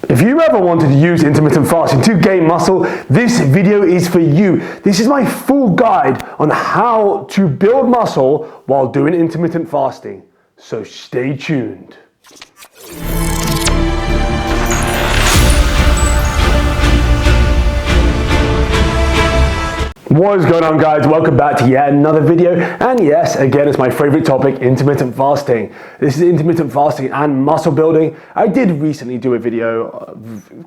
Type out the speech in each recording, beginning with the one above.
If you ever wanted to use intermittent fasting to gain muscle, this video is for you. This is my full guide on how to build muscle while doing intermittent fasting. So stay tuned. What is going on, guys? Welcome back to yet another video, and yes, again, it's my favorite topic, intermittent fasting. This is intermittent fasting and muscle building. I did recently do a video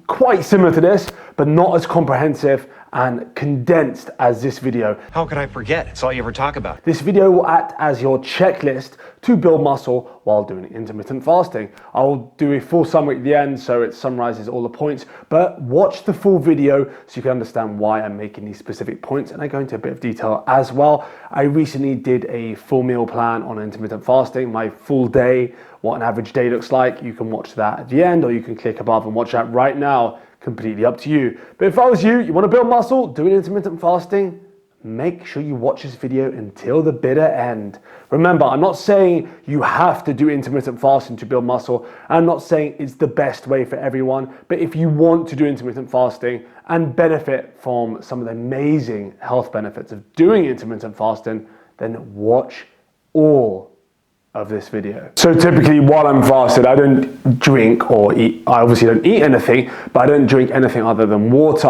quite similar to this, but not as comprehensive and condensed as this video. How could I forget? It's all you ever talk about. This video will act as your checklist to build muscle while doing intermittent fasting. I'll do a full summary at the end so it summarizes all the points, but watch the full video so you can understand why I'm making these specific points, and I go into a bit of detail as well. I recently did a full meal plan on intermittent fasting, my full day, what an average day looks like. You can watch that at the end, or you can click above and watch that right now. Completely up to you. But if I was you want to build muscle, doing intermittent fasting, make sure you watch this video until the bitter end. Remember, I'm not saying you have to do intermittent fasting to build muscle. I'm not saying it's the best way for everyone, but if you want to do intermittent fasting and benefit from some of the amazing health benefits of doing intermittent fasting, then watch all of this video. So typically while I'm fasted, I don't drink or eat. I obviously don't eat anything, but I don't drink anything other than water.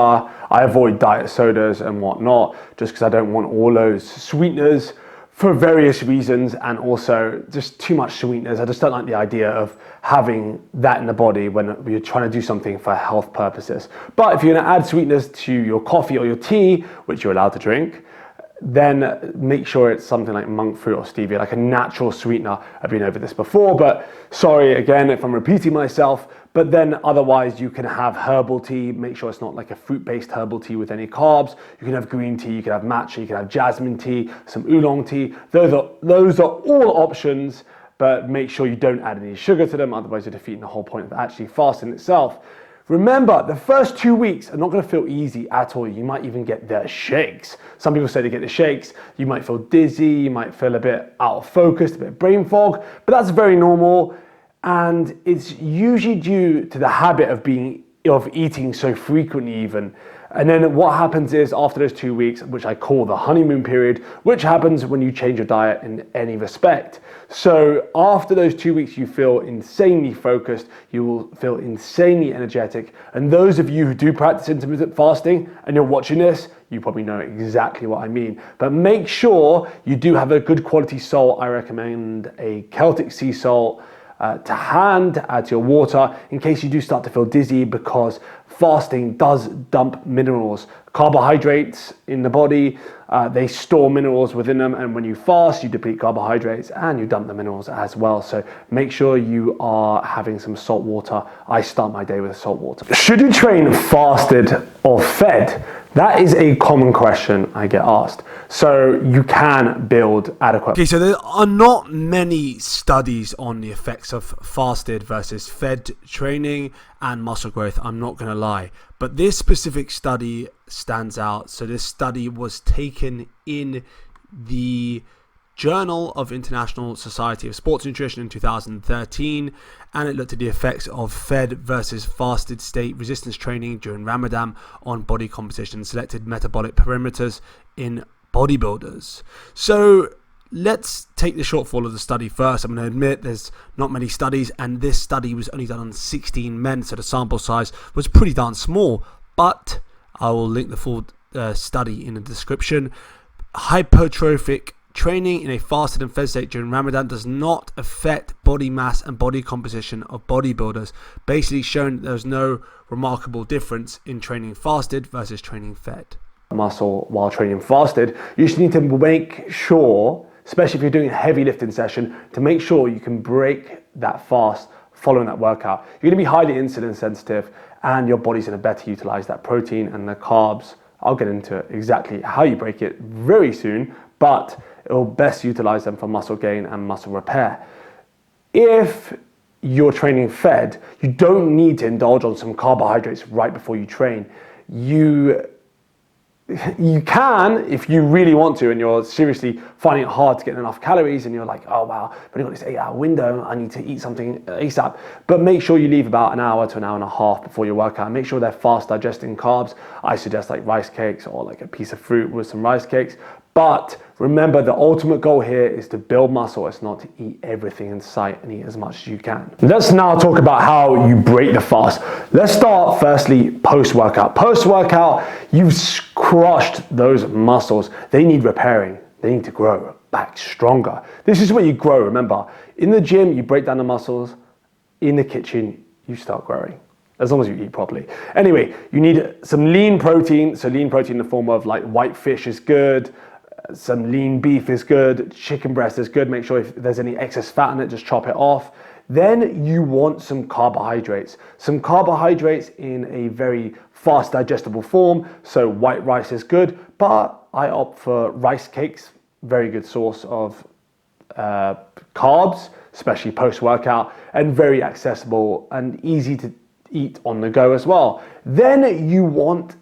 I avoid diet sodas and whatnot, just because I don't want all those sweeteners for various reasons, and also just too much sweeteners. I just don't like the idea of having that in the body when you're trying to do something for health purposes. But if you're gonna add sweeteners to your coffee or your tea, which you're allowed to drink, then make sure it's something like monk fruit or stevia, like a natural sweetener. I've been over this before, but sorry again if I'm repeating myself. But then otherwise you can have herbal tea. Make sure it's not like a fruit-based herbal tea with any carbs. You can have green tea, you can have matcha, you can have jasmine tea, some oolong tea. Those are all options, but make sure you don't add any sugar to them, otherwise you're defeating the whole point of actually fasting itself. Remember, the first 2 weeks are not going to feel easy at all. You might even get the shakes. Some people say they get the shakes. You might feel dizzy, you might feel a bit out of focus, a bit of brain fog, but that's very normal. And it's usually due to the habit of eating so frequently even. And then what happens is after those 2 weeks, which I call the honeymoon period, which happens when you change your diet in any respect. So after those 2 weeks, you feel insanely focused, you will feel insanely energetic. And those of you who do practice intermittent fasting and you're watching this, you probably know exactly what I mean. But make sure you do have a good quality salt. I recommend a Celtic sea salt to hand, add to your water in case you do start to feel dizzy, because fasting does dump minerals. Carbohydrates in the body, they store minerals within them, and when you fast, you deplete carbohydrates and you dump the minerals as well. So make sure you are having some salt water. I start my day with salt water. Should you train fasted or fed? That is a common question I get asked. So you can build adequate. Okay, so there are not many studies on the effects of fasted versus fed training and muscle growth, I'm not going to lie. But this specific study stands out. So this study was taken in the Journal of International Society of Sports Nutrition in 2013, and it looked at the effects of fed versus fasted state resistance training during Ramadan on body composition, selected metabolic parameters in bodybuilders. So let's take the shortfall of the study first. I'm going to admit there's not many studies, and this study was only done on 16 men, so the sample size was pretty darn small, but I will link the full study in the description. Hypertrophic training in a fasted and fed state during Ramadan does not affect body mass and body composition of bodybuilders, basically showing that there's no remarkable difference in training fasted versus training fed. Muscle while training fasted, you just need to make sure, especially if you're doing a heavy lifting session, to make sure you can break that fast following that workout. You're going to be highly insulin sensitive, and your body's going to better utilize that protein and the carbs. I'll get into exactly how you break it very soon, but it will best utilize them for muscle gain and muscle repair. If you're training fed, you don't need to indulge on some carbohydrates right before you train. You you can, if you really want to, and you're seriously finding it hard to get enough calories, and you're like, oh wow, I've only got this 8-hour window, I need to eat something ASAP. But make sure you leave about an hour to an hour and a half before your workout. Make sure they're fast digesting carbs. I suggest like rice cakes or like a piece of fruit with some rice cakes. But remember, the ultimate goal here is to build muscle. It's not to eat everything in sight and eat as much as you can. Let's now talk about how you break the fast. Let's start firstly post-workout. Post-workout, you've crushed those muscles. They need repairing. They need to grow back stronger. This is where you grow. Remember, in the gym, you break down the muscles. In the kitchen, you start growing. As long as you eat properly. Anyway, you need some lean protein. So lean protein in the form of like white fish is good. Some lean beef is good, chicken breast is good. Make sure if there's any excess fat in it, just chop it off. Then you want some carbohydrates. Some carbohydrates in a very fast digestible form. So white rice is good, but I opt for rice cakes. Very good source of carbs, especially post-workout, and very accessible and easy to eat on the go as well. Then you want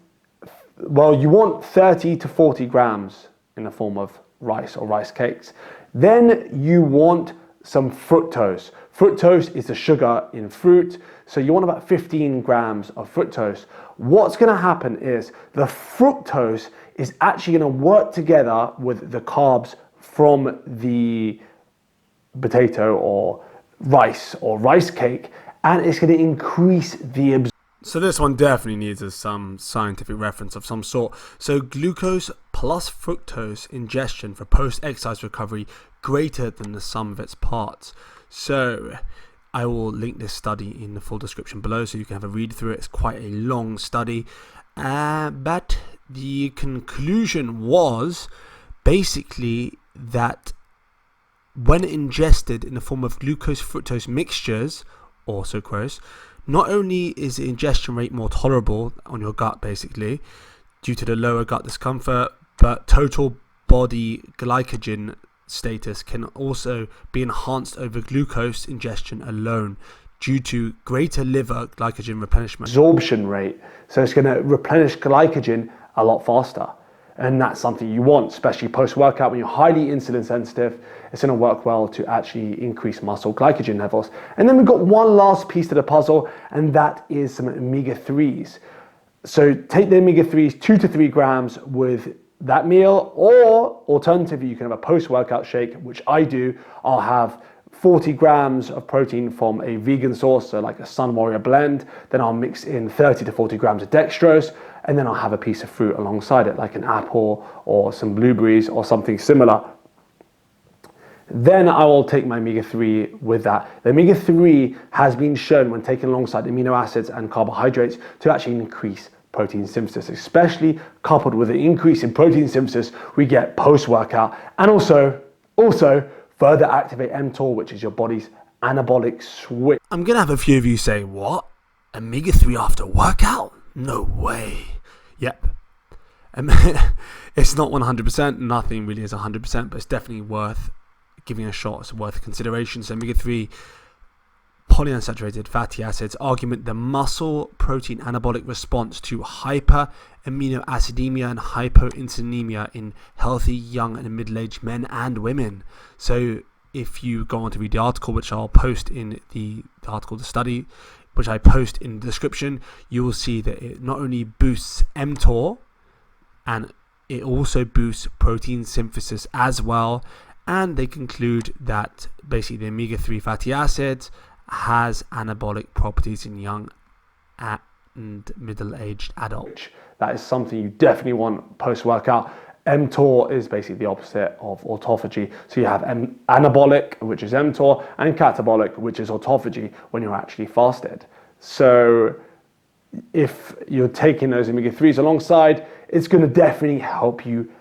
30 to 40 grams in the form of rice or rice cakes. Then you want some fructose. Fructose is the sugar in fruit. So you want about 15 grams of fructose. What's gonna happen is the fructose is actually gonna work together with the carbs from the potato or rice cake, and it's gonna increase the absorption. So this one definitely needs some scientific reference of some sort. So glucose plus fructose ingestion for post-exercise recovery greater than the sum of its parts. So I will link this study in the full description below so you can have a read through it. It's quite a long study. But the conclusion was basically that when ingested in the form of glucose-fructose mixtures or sucrose, not only is the ingestion rate more tolerable on your gut, basically, due to the lower gut discomfort, but total body glycogen status can also be enhanced over glucose ingestion alone due to greater liver glycogen replenishment. Absorption rate, so it's going to replenish glycogen a lot faster. And that's something you want, especially post-workout when you're highly insulin sensitive. It's going to work well to actually increase muscle glycogen levels. And then we've got one last piece to the puzzle, and that is some omega-3s. So take the omega-3s, 2 to 3 grams with that meal, or alternatively, you can have a post-workout shake, which I do. I'll have 40 grams of protein from a vegan source, so like a Sun Warrior blend. Then I'll mix in 30 to 40 grams of dextrose, and then I'll have a piece of fruit alongside it, like an apple or some blueberries or something similar. Then I will take my omega-3 with that. The omega-3 has been shown when taken alongside amino acids and carbohydrates to actually increase protein synthesis, especially coupled with an increase in protein synthesis we get post-workout, and also further activate mTOR, which is your body's anabolic switch. I'm gonna have a few of you say, what? Omega-3 after workout? No way. Yep. It's not 100%, nothing really is 100%, but it's definitely worth giving a shot. It's worth consideration. So omega-3 polyunsaturated fatty acids augment the muscle protein anabolic response to hyperaminoacidemia and hypoinsulinemia in healthy young and middle-aged men and women. So if you go on to read the article, which I'll post in the article, the study, which I post in the description, you will see that it not only boosts mTOR, and it also boosts protein synthesis as well. And they conclude that basically the omega-3 fatty acids has anabolic properties in young and middle-aged adults. That is something you definitely want post-workout. mTOR is basically the opposite of autophagy. So you have anabolic, which is mTOR, and catabolic, which is autophagy when you're actually fasted. So if you're taking those omega-3s alongside, it's going to definitely help you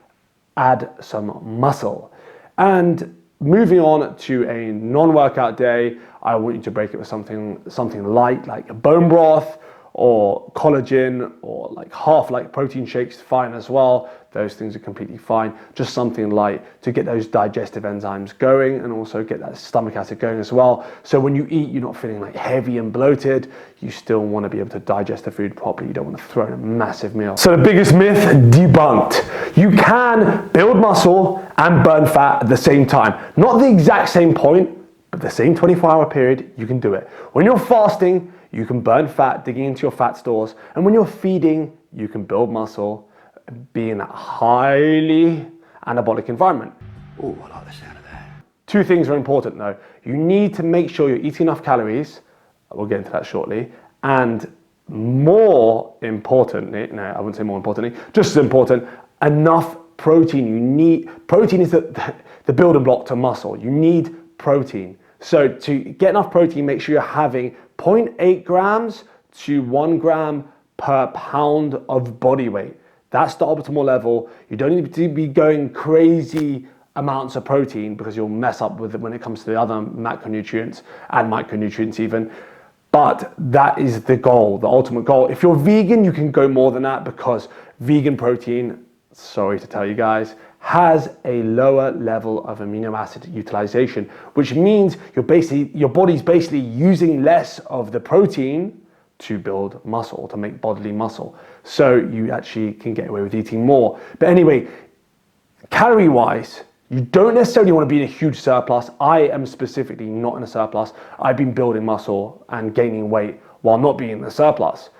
add some muscle. And moving on to a non-workout day, I want you to break it with something light, like a bone broth or collagen or like half like protein shakes, fine as well. Those things are completely fine. Just something light to get those digestive enzymes going and also get that stomach acid going as well. So when you eat, you're not feeling like heavy and bloated. You still want to be able to digest the food properly. You don't want to throw in a massive meal. So the biggest myth debunked. You can build muscle and burn fat at the same time. Not the exact same point, but the same 24-hour period, you can do it. When you're fasting, you can burn fat, digging into your fat stores. And when you're feeding, you can build muscle, be in a highly anabolic environment. Ooh, I like the sound of that. Two things are important though. You need to make sure you're eating enough calories. We'll get into that shortly. And more importantly, no, I wouldn't say more importantly, just as important, enough protein. Protein is the building block to muscle. You need protein. So to get enough protein, make sure you're having 0.8 grams to 1 gram per pound of body weight. That's the optimal level. You don't need to be going crazy amounts of protein because you'll mess up with it when it comes to the other macronutrients and micronutrients even. But that is the goal, the ultimate goal. If you're vegan, you can go more than that because vegan protein, sorry to tell you guys, has a lower level of amino acid utilization, which means your body's basically using less of the protein to build muscle, to make bodily muscle. So you actually can get away with eating more. But anyway, calorie-wise, you don't necessarily want to be in a huge surplus. I am specifically not in a surplus. I've been building muscle and gaining weight while not being in a surplus.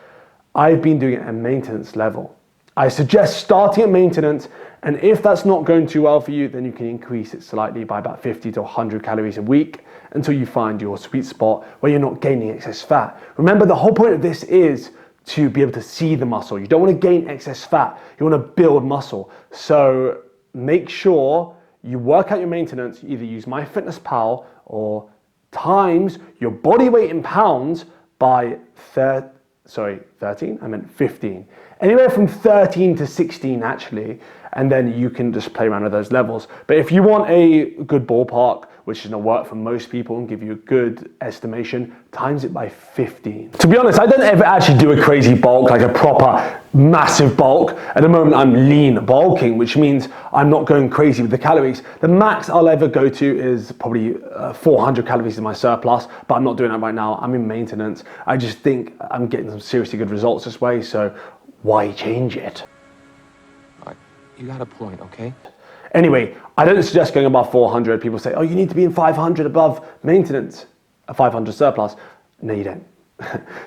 I've been doing it at maintenance level. I suggest starting at maintenance, and if that's not going too well for you, then you can increase it slightly by about 50 to 100 calories a week until you find your sweet spot where you're not gaining excess fat. Remember, the whole point of this is to be able to see the muscle. You don't want to gain excess fat. You want to build muscle. So make sure you work out your maintenance. You either use MyFitnessPal or times your body weight in pounds by 13, I meant 15. Anywhere from 13 to 16 actually, and then you can just play around with those levels. But if you want a good ballpark, which is gonna work for most people and give you a good estimation, times it by 15. To be honest, I don't ever actually do a crazy bulk, like a proper massive bulk. At the moment, I'm lean bulking, which means I'm not going crazy with the calories. The max I'll ever go to is probably 400 calories in my surplus, but I'm not doing that right now. I'm in maintenance. I just think I'm getting some seriously good results this way, so why change it? You got a point, okay? Anyway, I don't suggest going above 400. People say, oh, you need to be in 500 above maintenance, a 500 surplus. No, you don't.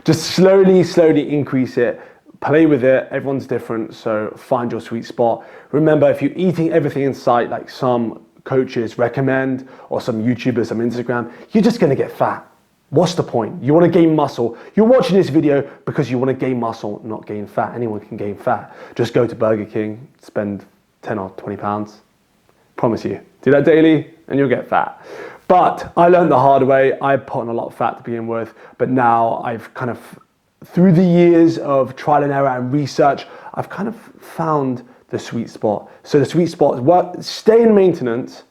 Just slowly increase it. Play with it. Everyone's different, so find your sweet spot. Remember, if you're eating everything in sight, like some coaches recommend, or some YouTubers, some Instagram, you're just gonna get fat. What's the point? You want to gain muscle. You're watching this video because you want to gain muscle, not gain fat. Anyone can gain fat. Just go to Burger King, spend 10 or 20 pounds. Promise you. Do that daily and you'll get fat. But I learned the hard way. I put on a lot of fat to begin with, but now I've kind of, through the years of trial and error and research, I've kind of found the sweet spot. So the sweet spot is work, stay in maintenance,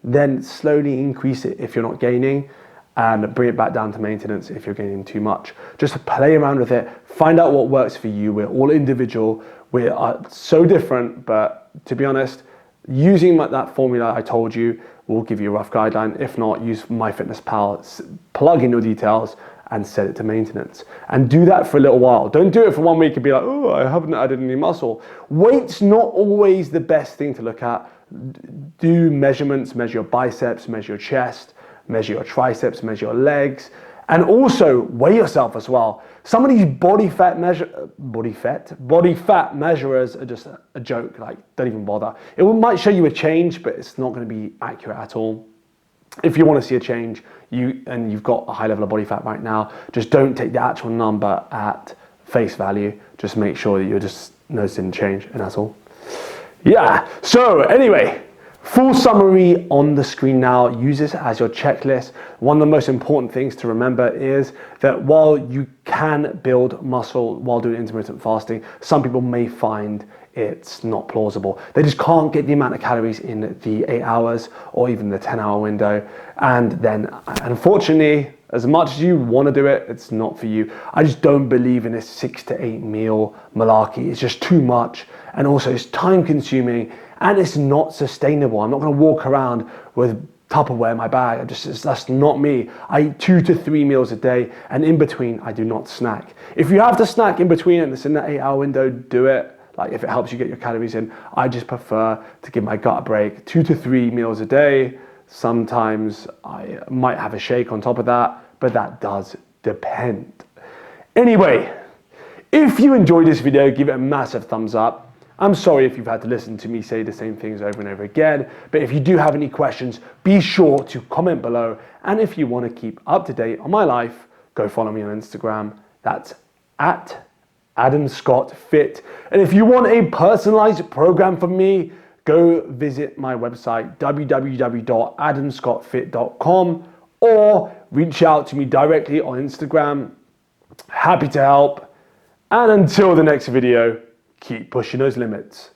then slowly increase it if you're not gaining, and bring it back down to maintenance if you're gaining too much. Just play around with it, find out what works for you. We're all individual, we are so different, but to be honest, using that formula I told you will give you a rough guideline. If not, use MyFitnessPal, plug in your details and set it to maintenance. And do that for a little while. Don't do it for 1 week and be like, oh, I haven't added any muscle. Weight's not always the best thing to look at. Do measurements, measure your biceps, measure your chest, measure your triceps, measure your legs, and also weigh yourself as well. Some of these body fat measurers are just a joke, like don't even bother. It might show you a change, but it's not gonna be accurate at all. If you wanna see a change, you've got a high level of body fat right now, just don't take the actual number at face value. Just make sure that you're just noticing change, and that's all. Yeah, so anyway, full summary on the screen now. Use this as your checklist. One of the most important things to remember is that while you can build muscle while doing intermittent fasting, some people may find it's not plausible. They just can't get the amount of calories in the 8 hours or even the 10-hour window. And then, unfortunately, as much as you want to do it, it's not for you. I just don't believe in this 6 to 8 meal malarkey. It's just too much. And also it's time consuming and it's not sustainable. I'm not going to walk around with Tupperware in my bag. That's not me. I eat 2 to 3 meals a day, and in between I do not snack. If you have to snack in between and it's in that 8-hour window, do it. Like if it helps you get your calories in. I just prefer to give my gut a break. 2 to 3 meals a day. Sometimes I might have a shake on top of that, but that does depend. Anyway, if you enjoyed this video, give it a massive thumbs up. I'm sorry if you've had to listen to me say the same things over and over again, but if you do have any questions, be sure to comment below. And if you want to keep up to date on my life, go follow me on Instagram. That's at AdamScottFit. And if you want a personalized program from me, go visit my website, www.adamscottfit.com, or reach out to me directly on Instagram. Happy to help. And until the next video, keep pushing those limits.